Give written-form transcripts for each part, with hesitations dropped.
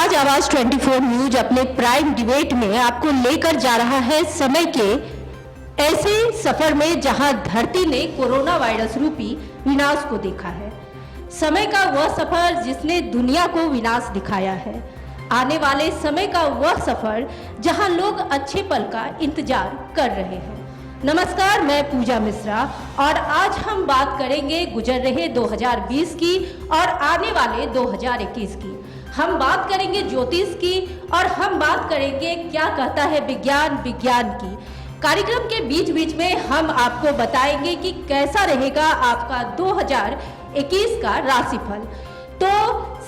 आज आवाज 24 न्यूज अपने प्राइम डिबेट में आपको लेकर जा रहा है समय के ऐसे सफर में जहां धरती ने कोरोना वायरस रूपी विनाश को देखा है। समय का वह सफर जिसने दुनिया को विनाश दिखाया है। आने वाले समय का वह सफर जहां लोग अच्छे पल का इंतजार कर रहे हैं। नमस्कार, मैं पूजा मिश्रा और आज हम बात करेंगे गुजर रहे 2020 की और आने वाले 2021 की। हम बात करेंगे ज्योतिष की और हम बात करेंगे क्या कहता है विज्ञान की। कार्यक्रम के बीच बीच में हम आपको बताएंगे कि कैसा रहेगा आपका 2021 का राशिफल। तो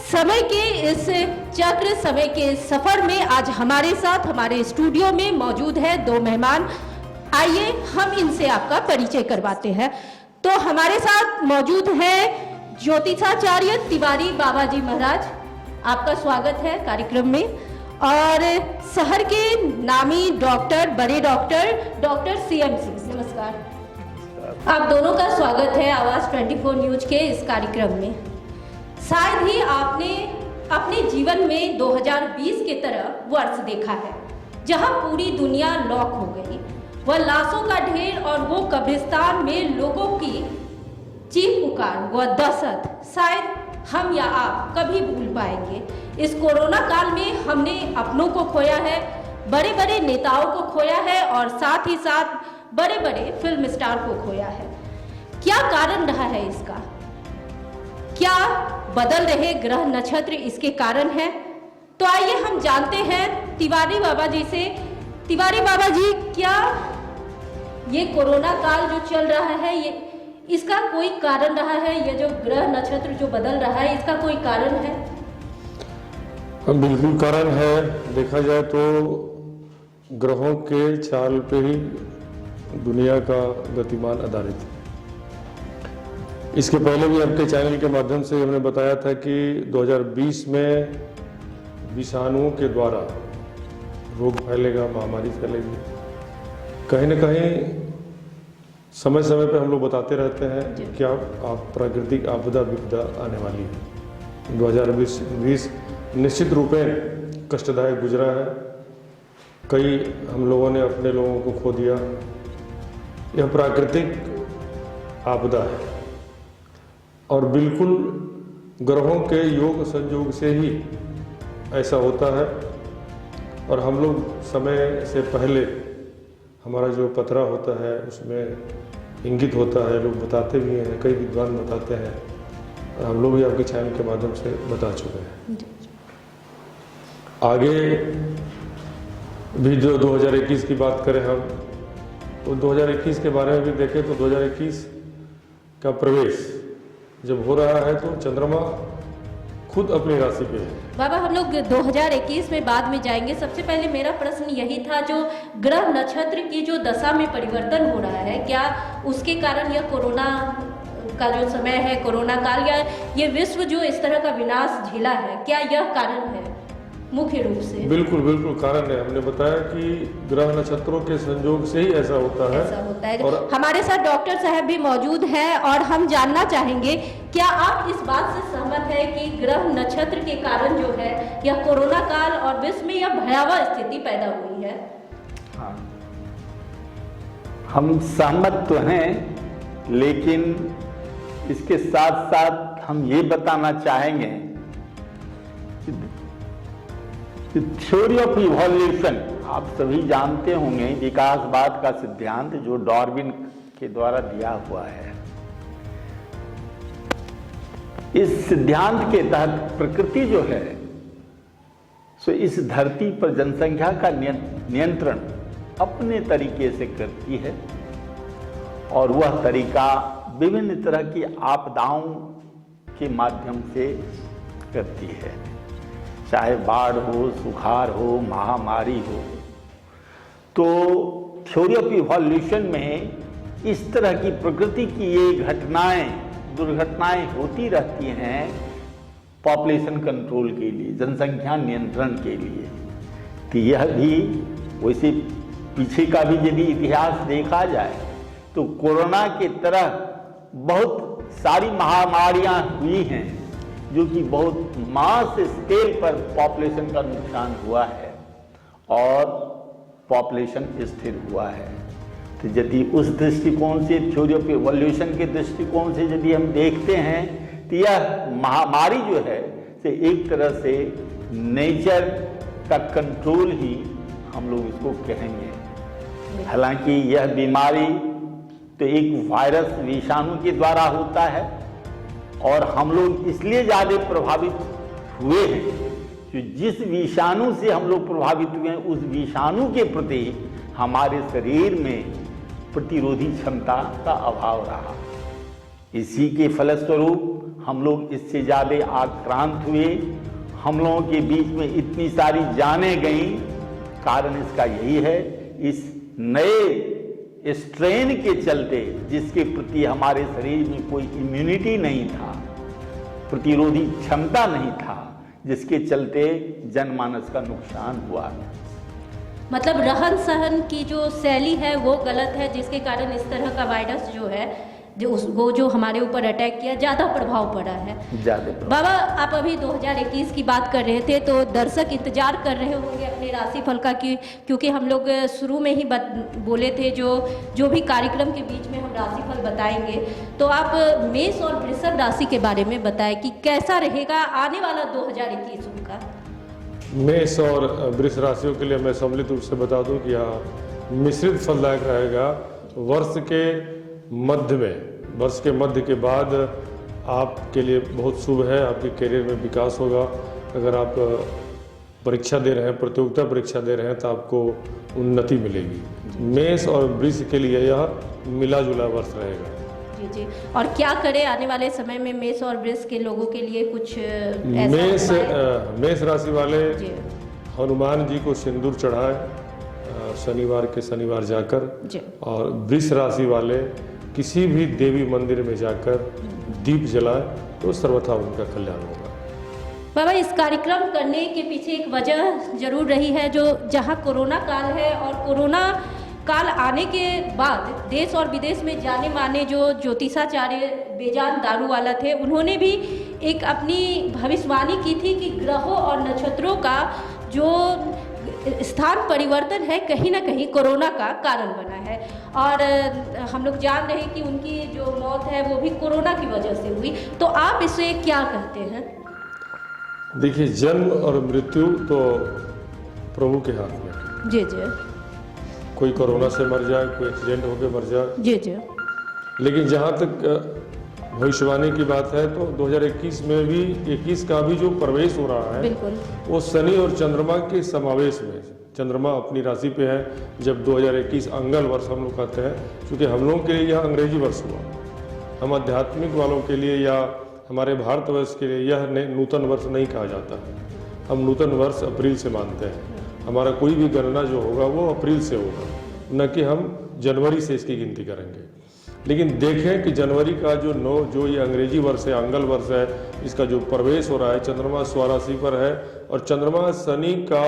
समय के इस चक्र, समय के सफर में आज हमारे साथ हमारे स्टूडियो में मौजूद है दो मेहमान। आइए हम इनसे आपका परिचय करवाते हैं। तो हमारे साथ मौजूद है ज्योतिषाचार्य तिवारी बाबा जी महाराज, आपका स्वागत है कार्यक्रम में। और शहर के नामी डॉक्टर, बड़े डॉक्टर CM सिंह, नमस्कार। आप दोनों का स्वागत है आवाज 24 न्यूज के इस कार्यक्रम में। शायद ही आपने अपने जीवन में 2020 के तरह वर्ष देखा है जहां पूरी दुनिया लॉक हो गई। वह लाशों का ढेर और वो कब्रिस्तान में लोगों की चीख पुकार, वह दहशत शायद हम या आप कभी भूल पाएंगे। इस कोरोना काल में हमने अपनों को खोया है, बड़े बड़े नेताओं को खोया है और साथ ही साथ बड़े बड़े फिल्म स्टार को खोया है। क्या कारण रहा है इसका? क्या बदल रहे ग्रह नक्षत्र इसके कारण है? तो आइए हम जानते हैं तिवारी बाबा जी से। तिवारी बाबा जी, क्या ये कोरोना काल जो चल रहा है ये इसका कोई कारण रहा है? ये जो ग्रह नक्षत्र जो बदल रहा है इसका कोई कारण है? बिल्कुल कारण है। देखा जाए तो ग्रहों के चाल पे ही दुनिया का गतिमान आधारित है। इसके पहले भी आपके चैनल के माध्यम से हमने बताया था कि 2020 में विषाणुओं के द्वारा रोग फैलेगा, महामारी फैलेगी। कहीं न कहीं समय समय पर हम लोग बताते रहते हैं कि क्या आप प्राकृतिक आपदा विपदा आने वाली है। 2020 निश्चित रूप में कष्टदायक गुजरा है। कई हम लोगों ने अपने लोगों को खो दिया। यह प्राकृतिक आपदा है और बिल्कुल ग्रहों के योग संयोग से ही ऐसा होता है। और हम लोग समय से पहले हमारा जो पतरा होता है उसमें इंगित होता है, लोग बताते भी हैं, कई विद्वान बताते हैं और हम लोग भी आपके चैनल के माध्यम से बता चुके हैं। आगे भी जो 2021 की बात करें हम, तो 2021 के बारे में भी देखें तो 2021 का प्रवेश जब हो रहा है तो चंद्रमा खुद अपनी राशि पे है। बाबा, हम लोग 2021 में बाद में जाएंगे। सबसे पहले मेरा प्रश्न यही था, जो ग्रह नक्षत्र की जो दशा में परिवर्तन हो रहा है, क्या उसके कारण यह कोरोना का जो समय है, कोरोना काल, या ये विश्व जो इस तरह का विनाश झेला है, क्या यह कारण है मुख्य रूप से? बिल्कुल कारण है। हमने बताया कि ग्रह नक्षत्रों के संयोग से ही ऐसा होता है। और हमारे साथ डॉक्टर साहब भी मौजूद हैं और हम जानना चाहेंगे, क्या आप इस बात से सहमत है कि ग्रह नक्षत्र के कारण जो है यह कोरोना काल और विश्व में यह भयावह स्थिति पैदा हुई है? हाँ, हम सहमत तो हैं, लेकिन इसके साथ साथ हम ये बताना चाहेंगे थ्योरी ऑफ इवोल्यूशन आप सभी जानते होंगे, विकासवाद का सिद्धांत जो डार्विन के द्वारा दिया हुआ है। इस सिद्धांत के तहत प्रकृति जो है सो इस धरती पर जनसंख्या का नियंत्रण अपने तरीके से करती है और वह तरीका विभिन्न तरह की आपदाओं के माध्यम से करती है, चाहे बाढ़ हो, सुखाड़ हो, महामारी हो। तो थ्योरी ऑफ इवोल्यूशन में इस तरह की प्रकृति की ये घटनाएं, दुर्घटनाएं होती रहती हैं पॉपुलेशन कंट्रोल के लिए, जनसंख्या नियंत्रण के लिए। तो यह भी वैसे पीछे का भी यदि इतिहास देखा जाए तो कोरोना के तरह बहुत सारी महामारियां हुई हैं जो कि बहुत मास स्केल पर पॉपुलेशन का नुकसान हुआ है और पॉपुलेशन स्थिर हुआ है। तो यदि उस दृष्टिकोण से, थ्योरी ऑफ इवोल्यूशन के दृष्टिकोण से यदि हम देखते हैं तो यह महामारी जो है से एक तरह से नेचर का कंट्रोल ही हम लोग इसको कहेंगे। हालांकि यह बीमारी तो एक वायरस विषाणु के द्वारा होता है और हम लोग इसलिए ज़्यादा प्रभावित हुए हैं कि जिस विषाणु से हम लोग प्रभावित हुए हैं उस विषाणु के प्रति हमारे शरीर में प्रतिरोधी क्षमता का अभाव रहा। इसी के फलस्वरूप हम लोग इससे ज़्यादा आक्रांत हुए, हम लोगों के बीच में इतनी सारी जानें गईं। कारण इसका यही है, इस नए स्ट्रेन के चलते जिसके प्रति हमारे शरीर में कोई इम्यूनिटी नहीं था, प्रतिरोधी क्षमता नहीं था, जिसके चलते जनमानस का नुकसान हुआ। मतलब रहन सहन की जो शैली है वो गलत है, जिसके कारण इस तरह का वायरस जो है वो जो हमारे ऊपर अटैक किया, ज़्यादा प्रभाव पड़ा है। बाबा, आप अभी 2021 की बात कर रहे थे, तो दर्शक इंतजार कर रहे होंगे अपने राशिफल का, क्योंकि हम लोग शुरू में ही बोले थे जो भी कार्यक्रम के बीच में हम राशिफल बताएंगे। तो आप मेष और वृषभ राशि के बारे में बताएं कि कैसा रहेगा आने वाला 2021 उनका। मेष और वृष राशियों के लिए मैं सम्मिलित रूप से बता दूं कि यहाँ मिश्रित फलदायक रहेगा। वर्ष के मध्य के बाद आपके लिए बहुत शुभ है, आपके करियर में विकास होगा। अगर आप परीक्षा दे रहे हैं, प्रतियोगिता परीक्षा दे रहे हैं, तो आपको उन्नति मिलेगी। मेष और वृष के लिए यह मिला जुला वर्ष रहेगा। जी जी। और क्या करें आने वाले समय में मेष और वृष के लोगों के लिए कुछ ऐसा? मेष राशि वाले हनुमान जी को सिंदूर चढ़ाए शनिवार जाकर, और वृष राशि वाले किसी भी देवी मंदिर में जाकर दीप जलाए तो सर्वथा उनका कल्याण होगा। बाबा, इस कार्यक्रम करने के पीछे एक वजह जरूर रही है, जो जहां कोरोना काल है, और कोरोना काल आने के बाद देश और विदेश में जाने माने जो ज्योतिषाचार्य बेजान दारूवाला थे, उन्होंने भी एक अपनी भविष्यवाणी की थी कि ग्रहों और नक्षत्रों का जो स्थान परिवर्तन है कहीं ना कहीं कोरोना का कारण बना है। और हम लोग जान रहे हैं कि उनकी जो मौत है वो भी कोरोना की वजह से हुई। तो आप इसे क्या कहते हैं? देखिए, जन्म और मृत्यु तो प्रभु के हाथ में। जी जी। कोई कोरोना से मर जाए, कोई एक्सीडेंट होकर मर जाए। जी जी। लेकिन जहाँ तक भविष्यवाणी की बात है, तो 2021 में भी 21 का भी जो प्रवेश हो रहा है, बिल्कुल, वो शनि और चंद्रमा के समावेश में। चंद्रमा अपनी राशि पे है। जब 2021 अंगल वर्ष हम लोग कहते हैं, क्योंकि हम लोगों के लिए यह अंग्रेजी वर्ष हुआ। हम आध्यात्मिक वालों के लिए या हमारे भारतवर्ष के लिए यह नूतन वर्ष नहीं कहा जाता है। हम नूतन वर्ष अप्रैल से मानते हैं। हमारा कोई भी गणना जो होगा वो अप्रैल से होगा, न कि हम जनवरी से इसकी गिनती करेंगे। लेकिन देखें कि जनवरी का जो ये अंग्रेजी वर्ष है, अंगल वर्ष है, इसका जो प्रवेश हो रहा है, चंद्रमा स्वराशि पर है, और चंद्रमा शनि का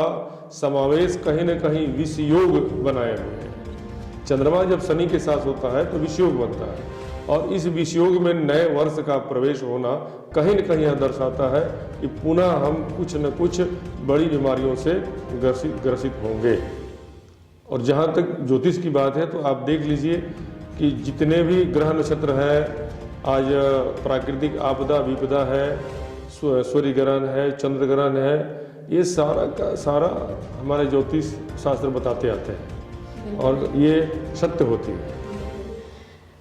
समावेश कहीं न कहीं विषयोग बनाए हुए हैं। चंद्रमा जब शनि के साथ होता है तो विषयोग बनता है, और इस विषयोग में नए वर्ष का प्रवेश होना कहीं न कहीं यह दर्शाता है कि पुनः हम कुछ न कुछ बड़ी बीमारियों से ग्रसित होंगे। और जहाँ तक ज्योतिष की बात है, तो आप देख लीजिए कि जितने भी ग्रह नक्षत्र है, आज प्राकृतिक आपदा विपदा है, सूर्य ग्रहण है, चंद्र ग्रहण है, ये सारा का सारा हमारे ज्योतिष शास्त्र बताते आते हैं, और ये सत्य होती है।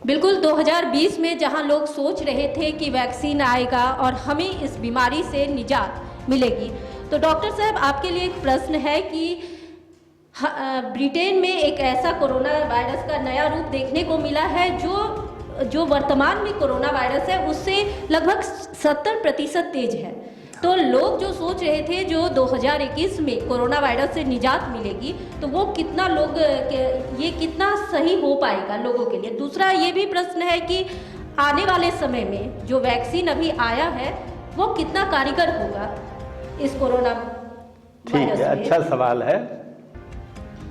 बिल्कुल। 2020 में जहां लोग सोच रहे थे कि वैक्सीन आएगा और हमें इस बीमारी से निजात मिलेगी, तो डॉक्टर साहब आपके लिए एक प्रश्न है कि ब्रिटेन में एक ऐसा कोरोना वायरस का नया रूप देखने को मिला है जो वर्तमान में कोरोना वायरस है उससे लगभग 70% तेज है। तो लोग जो सोच रहे थे जो 2021 में कोरोना वायरस से निजात मिलेगी, तो वो कितना ये कितना सही हो पाएगा लोगों के लिए। दूसरा ये भी प्रश्न है कि आने वाले समय में जो वैक्सीन अभी आया है वो कितना कारगर होगा इस कोरोना वायरस में। अच्छा सवाल है।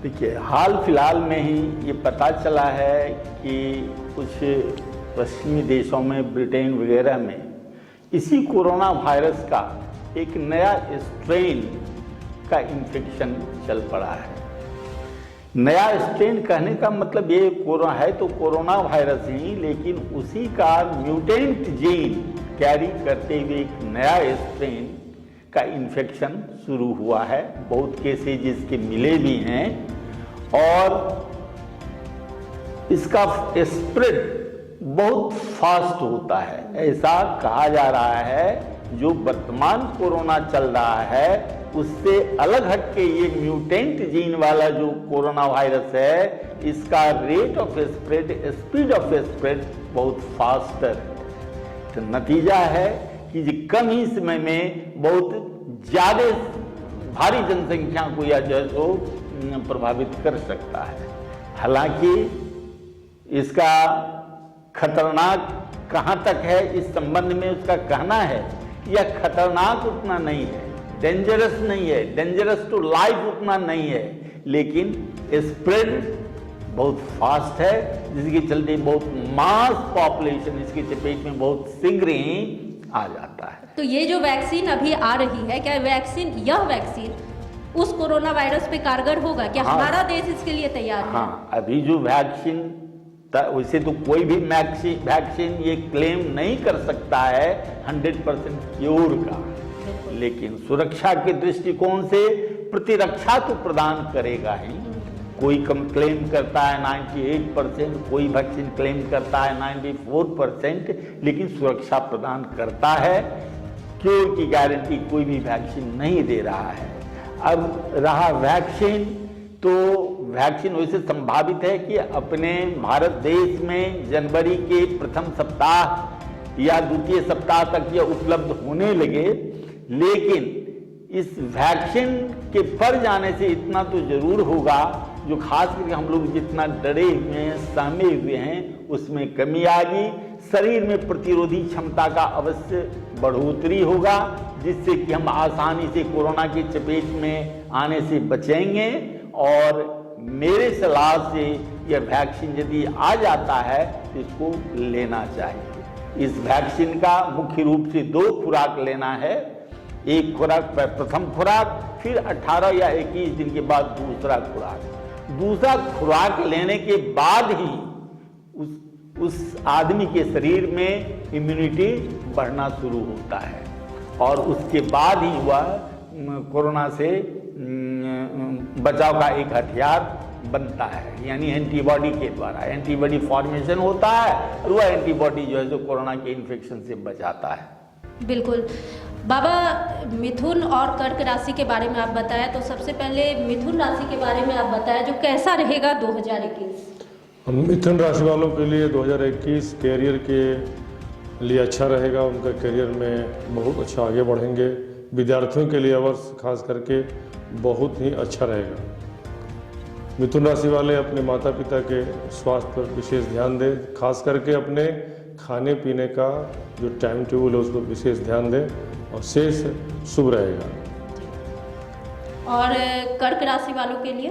देखिए, हाल फिलहाल में ही ये पता चला है कि कुछ पश्चिमी देशों में, ब्रिटेन वगैरह में, इसी कोरोना वायरस का एक नया स्ट्रेन का इन्फेक्शन चल पड़ा है। नया स्ट्रेन कहने का मतलब ये कोरोना है तो कोरोना वायरस ही, लेकिन उसी का म्यूटेंट जीन कैरी करते हुए एक नया स्ट्रेन का इन्फेक्शन शुरू हुआ है। बहुत केसेज इसके मिले भी हैं और इसका स्प्रेड बहुत फास्ट होता है। ऐसा कहा जा रहा है जो वर्तमान कोरोना चल रहा है उससे अलग हटके ये म्यूटेंट जीन वाला जो कोरोना वायरस है, इसका rate of spread, speed of spread बहुत फास्टर है। तो नतीजा है कि कम ही समय में बहुत ज्यादा भारी जनसंख्या को या जो है सो प्रभावित कर सकता है। हालांकि इसका खतरनाक कहां तक है इस संबंध में उसका कहना है यह खतरनाक उतना नहीं है, डेंजरस नहीं है, डेंजरस टू लाइफ उतना नहीं है, लेकिन स्प्रेड बहुत फास्ट है, जिसके चलते बहुत मास पॉपुलेशन इसकी चपेट में बहुत शीघ्र ही आ जाता है। तो ये जो वैक्सीन अभी आ रही है, क्या यह वैक्सीन उस कोरोना वायरस पे कारगर होगा? क्या हमारा देश इसके लिए तैयार है? हाँ, अभी जो वैक्सीन, वैसे तो कोई भी वैक्सीन ये क्लेम नहीं कर सकता है 100% क्योर का, लेकिन सुरक्षा के दृष्टिकोण से प्रतिरक्षा तो प्रदान करेगा ही। कोई कम क्लेम करता है 98%, कोई वैक्सीन क्लेम करता है 94%, लेकिन सुरक्षा प्रदान करता है। क्योर की गारंटी कोई भी वैक्सीन नहीं दे रहा है। अब रहा वैक्सीन, तो वैक्सीन वैसे संभावित है कि अपने भारत देश में जनवरी के प्रथम सप्ताह या द्वितीय सप्ताह तक यह उपलब्ध होने लगे, लेकिन इस वैक्सीन के पर जाने से इतना तो जरूर होगा जो खास करके हम लोग जितना डरे हुए हैं, सहमे हुए हैं, उसमें कमी आएगी। शरीर में प्रतिरोधी क्षमता का अवश्य बढ़ोतरी होगा, जिससे कि हम आसानी से कोरोना की चपेट में आने से बचेंगे। और मेरे सलाह से यह वैक्सीन यदि आ जाता है तो इसको लेना चाहिए। इस वैक्सीन का मुख्य रूप से 2 खुराक लेना है। एक खुराक प्रथम खुराक, फिर 18 या 21 दिन के बाद दूसरा खुराक। दूसरा खुराक लेने के बाद ही उस आदमी के शरीर में इम्यूनिटी बढ़ना शुरू होता है और उसके बाद ही वह कोरोना से बचाव का एक हथियार बनता है, यानी एंटीबॉडी के द्वारा एंटीबॉडी फॉर्मेशन होता है और वह एंटीबॉडी जो है जो कोरोना के इन्फेक्शन से बचाता है। बिल्कुल। बाबा, मिथुन और कर्क राशि के बारे में आप बताया, तो सबसे पहले मिथुन राशि के बारे में आप बताया जो कैसा रहेगा 2021? मिथुन राशि वालों के लिए 2021 कैरियर के लिए अच्छा रहेगा। उनका कैरियर में बहुत अच्छा आगे बढ़ेंगे। विद्यार्थियों के लिए वर्ष खास करके बहुत ही अच्छा रहेगा। मिथुन राशि वाले अपने माता पिता के स्वास्थ्य पर विशेष ध्यान दें, खास करके अपने खाने पीने का जो टाइम टेबल है उस पर विशेष ध्यान दें और शेष शुभ रहेगा। और कर्क राशि वालों के लिए?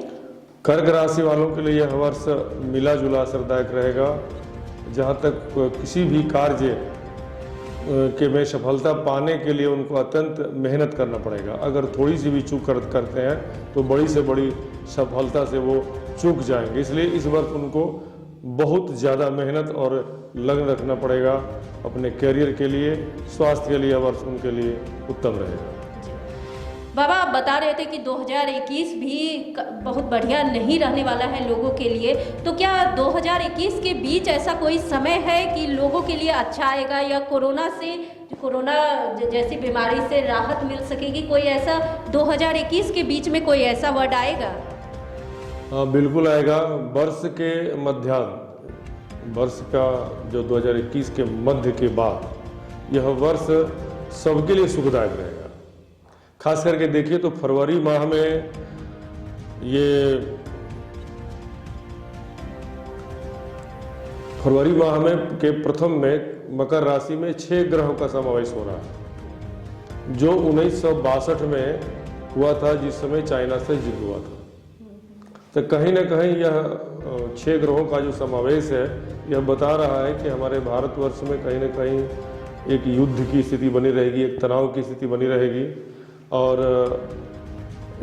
कर्क राशि वालों के लिए यह वर्ष मिला जुला असरदायक रहेगा। जहाँ तक किसी भी कार्य के में सफलता पाने के लिए उनको अत्यंत मेहनत करना पड़ेगा। अगर थोड़ी सी भी चूक करते हैं तो बड़ी से बड़ी सफलता से वो चूक जाएंगे। इसलिए इस वर्ष उनको बहुत ज़्यादा मेहनत और लगन रखना पड़ेगा अपने कैरियर के लिए। स्वास्थ्य के लिए वर्ष उनके लिए उत्तम रहेगा। बाबा, आप बता रहे थे कि 2021 भी बहुत बढ़िया नहीं रहने वाला है लोगों के लिए, तो क्या 2021 के बीच ऐसा कोई समय है कि लोगों के लिए अच्छा आएगा या कोरोना जैसी बीमारी से राहत मिल सकेगी? कोई ऐसा 2021 के बीच में कोई ऐसा वर्ड आएगा? हाँ, बिल्कुल आएगा। वर्ष के मध्याह्न, वर्ष का जो 2021 के मध्य के बाद यह वर्ष सबके लिए सुखदायक रहेगा। खास करके देखिए तो फरवरी माह में के प्रथम में मकर राशि में 6 ग्रहों का समावेश हो रहा है, जो 1962 में हुआ था, जिस समय चाइना से युद्ध हुआ था। तो कहीं ना कहीं यह 6 ग्रहों का जो समावेश है यह बता रहा है कि हमारे भारतवर्ष में कहीं ना कहीं एक युद्ध की स्थिति बनी रहेगी, एक तनाव की स्थिति बनी रहेगी और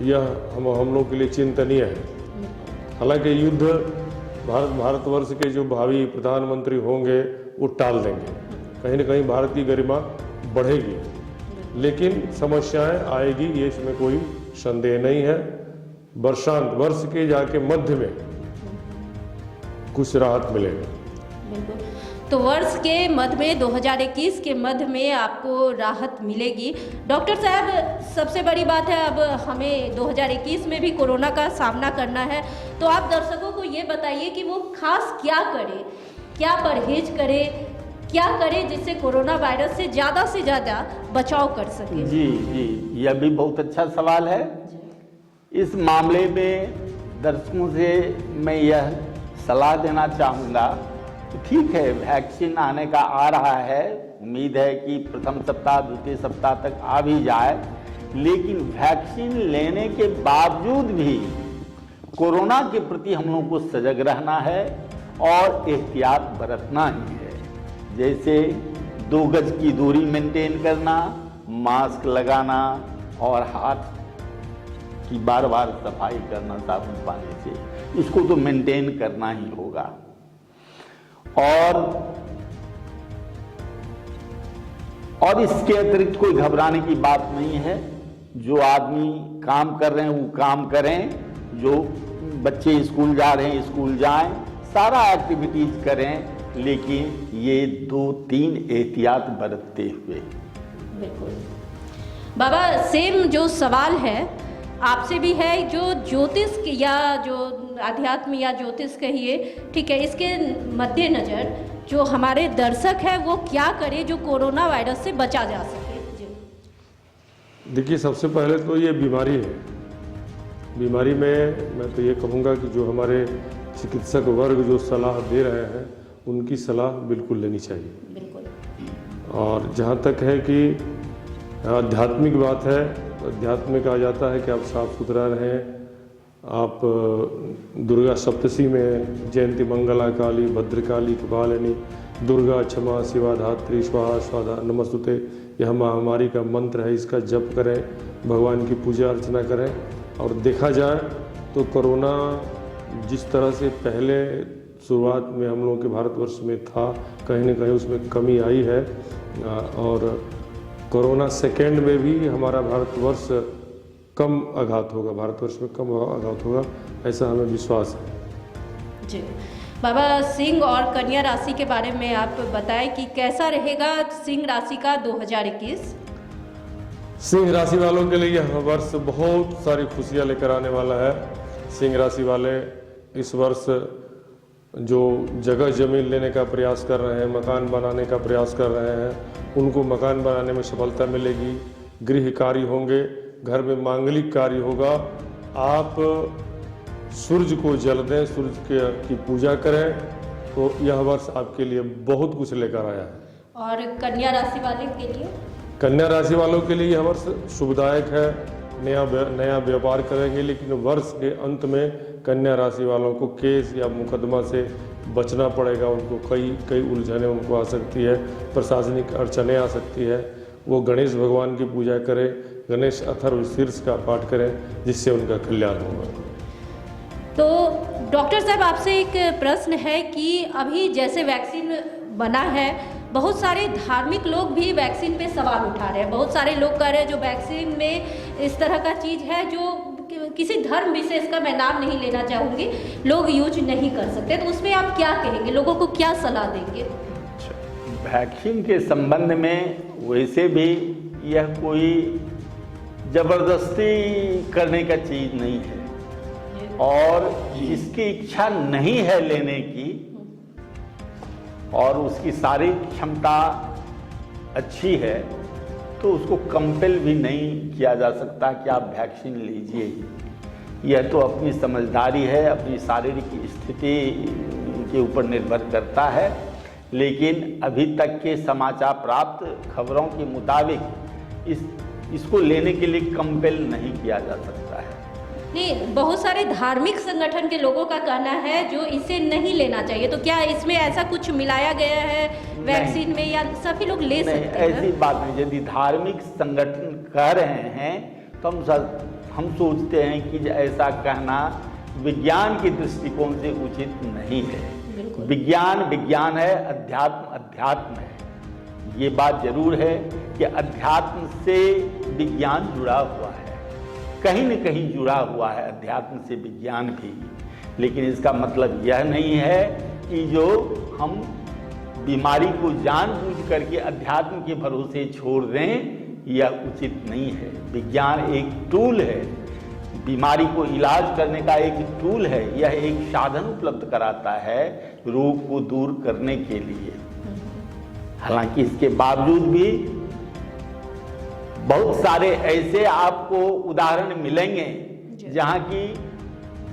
यह हम लोग के लिए चिंतनीय है। हालांकि युद्ध भारतवर्ष के जो भावी प्रधानमंत्री होंगे वो टाल देंगे, कहीं ना कहीं भारत की गरिमा बढ़ेगी, लेकिन समस्याएं आएगी, ये इसमें कोई संदेह नहीं है। वर्ष के जाके मध्य में कुछ राहत मिलेगा। बिल्कुल, तो वर्ष के मध्य में 2021 के मध्य में आपको राहत मिलेगी। डॉक्टर साहब, सबसे बड़ी बात है अब हमें 2021 में भी कोरोना का सामना करना है, तो आप दर्शकों को ये बताइए कि वो खास क्या करे, क्या परहेज करे, क्या करे जिससे कोरोना वायरस से ज़्यादा बचाव कर सके। जी, यह भी बहुत अच्छा सवाल है। इस मामले में दर्शकों से मैं यह सलाह देना चाहूँगा कि ठीक है, वैक्सीन आने का आ रहा है, उम्मीद है कि प्रथम सप्ताह द्वितीय सप्ताह तक आ भी जाए, लेकिन वैक्सीन लेने के बावजूद भी कोरोना के प्रति हम लोगों को सजग रहना है और एहतियात बरतना ही है। जैसे 2 गज की दूरी मेंटेन करना, मास्क लगाना और हाथ की बार सफाई करना साबुन पानी से, इसको तो मेंटेन करना ही होगा। और इसके अतिरिक्त कोई घबराने की बात नहीं है। जो आदमी काम कर रहे हैं वो काम करें, जो बच्चे स्कूल जा रहे हैं स्कूल जाएं, सारा एक्टिविटीज करें, लेकिन ये 2-3 एहतियात बरतते हुए। बिल्कुल बाबा, सेम जो सवाल है आपसे भी है, जो ज्योतिष या जो अध्यात्म या ज्योतिष कहिए, ठीक है, इसके मद्देनजर जो हमारे दर्शक है वो क्या करे जो कोरोना वायरस से बचा जा सके। देखिए, सबसे पहले तो ये बीमारी है। बीमारी में मैं तो ये कहूँगा कि जो हमारे चिकित्सक वर्ग जो सलाह दे रहे हैं उनकी सलाह बिल्कुल लेनी चाहिए। बिल्कुल। और जहाँ तक है कि आध्यात्मिक बात है, अध्यात्म में कहा जाता है कि आप साफ सुथरा रहें। आप दुर्गा सप्तशी में जयंती मंगला काली भद्रकाली कृपालिनी दुर्गा क्षमा शिवा धात्री स्वाहा स्वाधा नमस्तुते, यह महामारी का मंत्र है, इसका जप करें, भगवान की पूजा अर्चना करें। और देखा जाए तो कोरोना जिस तरह से पहले शुरुआत में हम लोगों के भारतवर्ष में था, कहीं ना कहीं उसमें कमी आई है और कोरोना सेकेंड में भी हमारा भारतवर्ष कम आघात होगा, भारतवर्ष में कम आघात होगा, ऐसा हमें विश्वास है। जी बाबा, सिंह और कन्या राशि के बारे में आप बताएं कि कैसा रहेगा सिंह राशि का 2021। सिंह राशि वालों के लिए यह वर्ष बहुत सारी खुशियां लेकर आने वाला है। सिंह राशि वाले इस वर्ष जो जगह जमीन लेने का प्रयास कर रहे हैं, मकान बनाने का प्रयास कर रहे हैं, उनको मकान बनाने में सफलता मिलेगी। गृह कार्य होंगे, घर में मांगलिक कार्य होगा। आप सूर्य को जल दें, सूर्य की पूजा करें, तो यह वर्ष आपके लिए बहुत कुछ लेकर आया है। और कन्या राशि वाले के लिए? कन्या राशि वालों के लिए यह वर्ष शुभदायक है। नया व्यापार करेंगे, लेकिन वर्ष के अंत में कन्या राशि वालों को केस या मुकदमा से बचना पड़ेगा। उनको कई उलझनें उनको आ सकती है, प्रशासनिक अड़चनें आ सकती है। वो गणेश भगवान की पूजा करें, गणेश अथर्व शीर्ष का पाठ करें, जिससे उनका कल्याण होगा। तो डॉक्टर साहब, आपसे एक प्रश्न है कि अभी जैसे वैक्सीन बना है, बहुत सारे धार्मिक लोग भी वैक्सीन पे सवाल उठा रहे हैं। बहुत सारे लोग कह रहे हैं जो वैक्सीन में इस तरह का चीज़ है जो किसी धर्म विशेष का मैं नाम नहीं लेना चाहूँगी, लोग यूज नहीं कर सकते, तो उसमें आप क्या कहेंगे, लोगों को क्या सलाह देंगे? वैक्सीन के संबंध में वैसे भी यह कोई जबरदस्ती करने का चीज़ नहीं है, और जिसकी इच्छा नहीं है लेने की और उसकी शारीरिक क्षमता अच्छी है, तो उसको कंपेल भी नहीं किया जा सकता कि आप वैक्सीन लीजिए ही। यह तो अपनी समझदारी है, अपनी शारीरिक स्थिति के ऊपर निर्भर करता है। लेकिन अभी तक के समाचार प्राप्त खबरों के मुताबिक इसको लेने के लिए कंपेल नहीं किया जा सकता है। नहीं, बहुत सारे धार्मिक संगठन के लोगों का कहना है जो इसे नहीं लेना चाहिए, तो क्या इसमें ऐसा कुछ मिलाया गया है वैक्सीन में, या सभी लोग ले नहीं, सकते हैं? ऐसी बात नहीं। यदि धार्मिक संगठन कह रहे हैं तो हम सोचते हैं कि ऐसा कहना विज्ञान के दृष्टिकोण से उचित नहीं है। बिल्कुल। विज्ञान विज्ञान है, अध्यात्म अध्यात्म है। ये बात जरूर है कि अध्यात्म से विज्ञान जुड़ा हुआ है, कहीं न कहीं जुड़ा हुआ है अध्यात्म से विज्ञान भी। लेकिन इसका मतलब यह नहीं है कि जो हम बीमारी को जानबूझ करके अध्यात्म के भरोसे छोड़ दें, यह उचित नहीं है। विज्ञान एक टूल है, बीमारी को इलाज करने का एक टूल है। यह एक साधन उपलब्ध कराता है रोग को दूर करने के लिए। हालांकि इसके बावजूद भी बहुत सारे ऐसे आपको उदाहरण मिलेंगे जहां की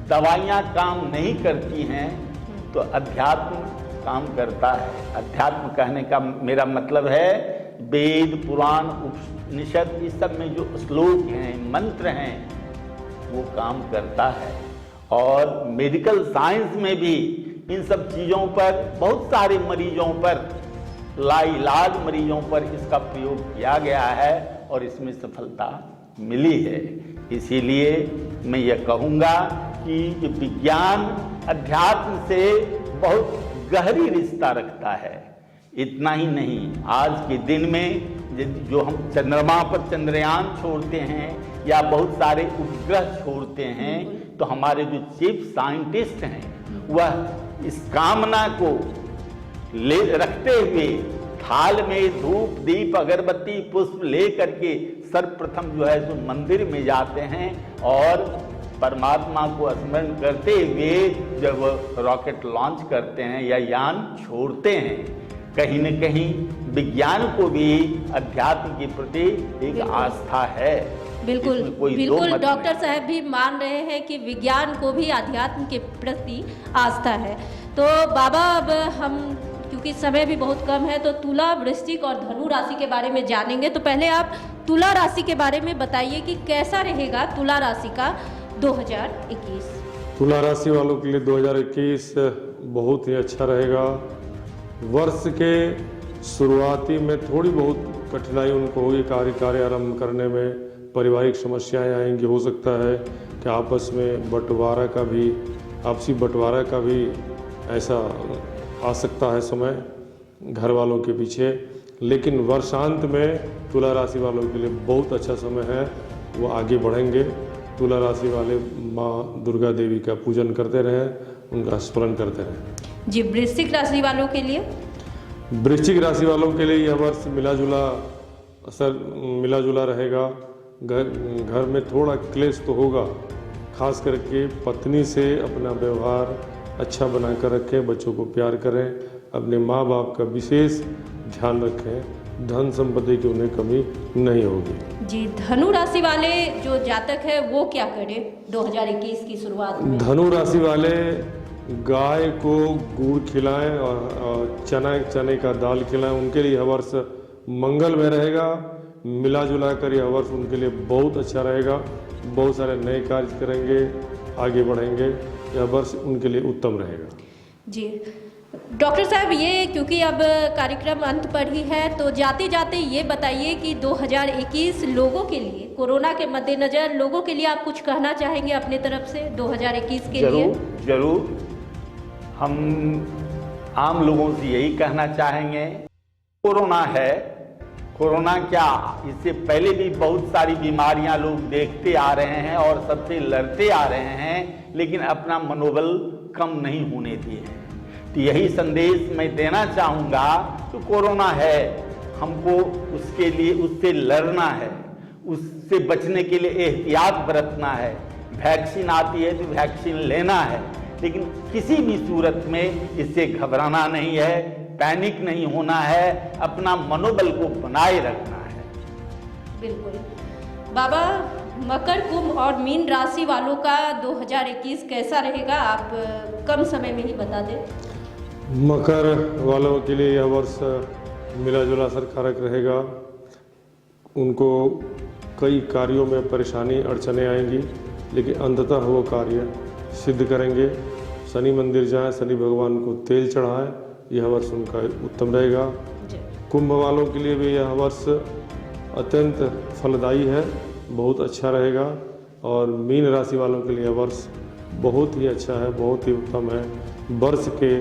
दवाइयां काम नहीं करती हैं तो अध्यात्म काम करता है। अध्यात्म कहने का मेरा मतलब है वेद, पुराण, उपनिषद, इस सब में जो श्लोक हैं, मंत्र हैं, वो काम करता है। और मेडिकल साइंस में भी इन सब चीज़ों पर बहुत सारे मरीजों पर, लाइलाज मरीजों पर इसका प्रयोग किया गया है और इसमें सफलता मिली है। इसीलिए मैं यह कहूँगा कि विज्ञान अध्यात्म से बहुत गहरी रिश्ता रखता है। इतना ही नहीं, आज के दिन में जो हम चंद्रमा पर चंद्रयान छोड़ते हैं या बहुत सारे उपग्रह छोड़ते हैं, तो हमारे जो चीफ साइंटिस्ट हैं वह इस कामना को ले रखते हुए थाल में धूप, दीप, अगरबत्ती, पुष्प ले करके सर्वप्रथम जो है सो मंदिर में जाते हैं और परमात्मा को स्मरण करते हुए जब रॉकेट लॉन्च करते हैं या यान छोड़ते हैं। कहीं न कहीं विज्ञान को भी अध्यात्म के प्रति एक आस्था है। बिल्कुल कोई बिल्कुल, डॉक्टर साहब भी मान रहे हैं कि विज्ञान को भी अध्यात्म के प्रति आस्था है। तो बाबा, अब हम क्योंकि समय भी बहुत कम है तो तुला, वृश्चिक और धनु राशि के बारे में जानेंगे। तो पहले आप तुला राशि के बारे में बताइए कि कैसा रहेगा तुला राशि का 2021। तुला राशि वालों के लिए 2021 बहुत ही अच्छा रहेगा। वर्ष के शुरुआती में थोड़ी बहुत कठिनाई उनको होगी, कार्य आरंभ करने में पारिवारिक समस्याएं आएंगी। हो सकता है कि आपस में बंटवारा का भी, आपसी बंटवारा का भी ऐसा आ सकता है समय घर वालों के पीछे। लेकिन वर्षांत में तुला राशि वालों के लिए बहुत अच्छा समय है, वो आगे बढ़ेंगे। तुला राशि वाले माँ दुर्गा देवी का पूजन करते रहें, उनका स्मरण करते रहें। जी, वृश्चिक राशि वालों के लिए? वृश्चिक राशि वालों के लिए यह वर्ष मिला जुला रहेगा। घर में थोड़ा क्लेश तो होगा, खास करके पत्नी से अपना व्यवहार अच्छा बनाकर रखें, बच्चों को प्यार करें, अपने माँ बाप का विशेष ध्यान रखें, धन संपत्ति की उन्हें कमी नहीं होगी। जी, धनु राशि वाले जो जातक है वो क्या करें 2021 की शुरुआत में? धनु राशि वाले गाय को गुड़ खिलाएं और चने का दाल खिलाएं, उनके लिए यह वर्ष मंगल में रहेगा। मिला जुला कर यह वर्ष उनके लिए बहुत अच्छा रहेगा, बहुत सारे नए कार्य करेंगे, आगे बढ़ेंगे, यह वर्ष उनके लिए उत्तम रहेगा। जी डॉक्टर साहब, ये क्योंकि अब कार्यक्रम अंत पर ही है तो जाते जाते ये बताइए कि 2021 लोगों के लिए, कोरोना के मद्देनजर लोगों के लिए आप कुछ कहना चाहेंगे अपने तरफ से 2021 के लिए? जरूर। हम आम लोगों से यही कहना चाहेंगे, कोरोना है, कोरोना क्या, इससे पहले भी बहुत सारी बीमारियां लोग देखते आ रहे हैं और सबसे लड़ते आ रहे हैं, लेकिन अपना मनोबल कम नहीं होने दिए हैं। तो यही संदेश मैं देना चाहूँगा कि कोरोना है, हमको उसके लिए उससे लड़ना है, उससे बचने के लिए एहतियात बरतना है। वैक्सीन आती है तो वैक्सीन लेना है, लेकिन किसी भी सूरत में इससे घबराना नहीं है, पैनिक नहीं होना है, अपना मनोबल को बनाए रखना है। बिल्कुल। बाबा, मकर, कुंभ और मीन राशि वालों का 2021 कैसा रहेगा, आप कम समय में ही बता दें। मकर वालों के लिए यह वर्ष मिला जुला असर कारक रहेगा। उनको कई कार्यों में परेशानी अड़चने आएंगी, लेकिन अंततः वो कार्य सिद्ध करेंगे। शनि मंदिर जाएं, शनि भगवान को तेल चढ़ाएं, यह वर्ष उनका उत्तम रहेगा। कुंभ वालों के लिए भी यह वर्ष अत्यंत फलदायी है, बहुत अच्छा रहेगा। और मीन राशि वालों के लिए यह वर्ष बहुत ही अच्छा है, बहुत ही उत्तम है। वर्ष के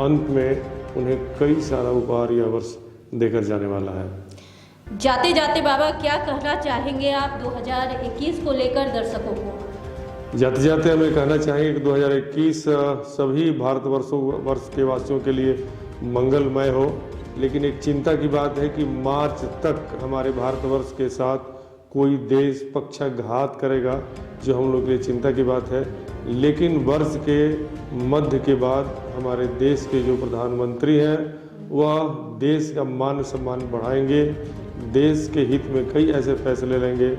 अंत में उन्हें कई सारा उपहार यह वर्ष देकर जाने वाला है। जाते जाते बाबा क्या कहना चाहेंगे आप 2021 को लेकर दर्शकों को? जाते जाते हमें कहना चाहेंगे कि 2021 सभी वर्ष के वासियों के लिए मंगलमय हो। लेकिन एक चिंता की बात है कि मार्च तक हमारे भारतवर्ष के साथ कोई देश पक्षाघात करेगा, जो हम लोग के लिए चिंता की बात है। लेकिन वर्ष के मध्य के बाद हमारे देश के जो प्रधानमंत्री हैं वह देश का मान सम्मान बढ़ाएंगे, देश के हित में कई ऐसे फैसले लेंगे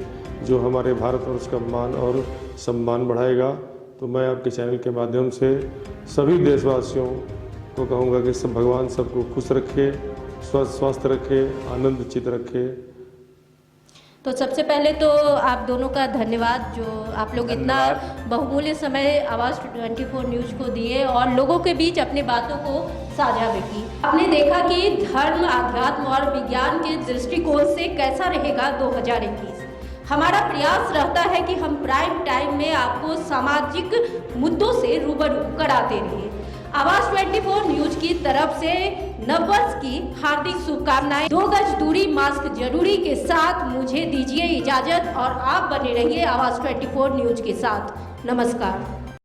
जो हमारे भारतवर्ष का मान और सम्मान बढ़ाएगा। तो मैं आपके चैनल के माध्यम से सभी देशवासियों को कहूँगा कि सब भगवान सबको खुश रखे, स्वस्थ रखे, आनंदचित रखे। तो सबसे पहले तो आप दोनों का धन्यवाद, जो आप लोग इतना बहुमूल्य समय आवाज़ 24 न्यूज़ को दिए और लोगों के बीच अपनी बातों को साझा भी की। आपने देखा कि धर्म, आध्यात्म और विज्ञान के दृष्टिकोण से कैसा रहेगा 2021। हमारा प्रयास रहता है कि हम प्राइम टाइम में आपको सामाजिक मुद्दों से रूबरू कराते रहें। आवाज़ 24 न्यूज़ की तरफ से नववर्ष की हार्दिक शुभकामनाएं। 2 गज दूरी, मास्क जरूरी के साथ मुझे दीजिए इजाजत और आप बने रहिए आवाज़ 24 न्यूज़ के साथ। नमस्कार।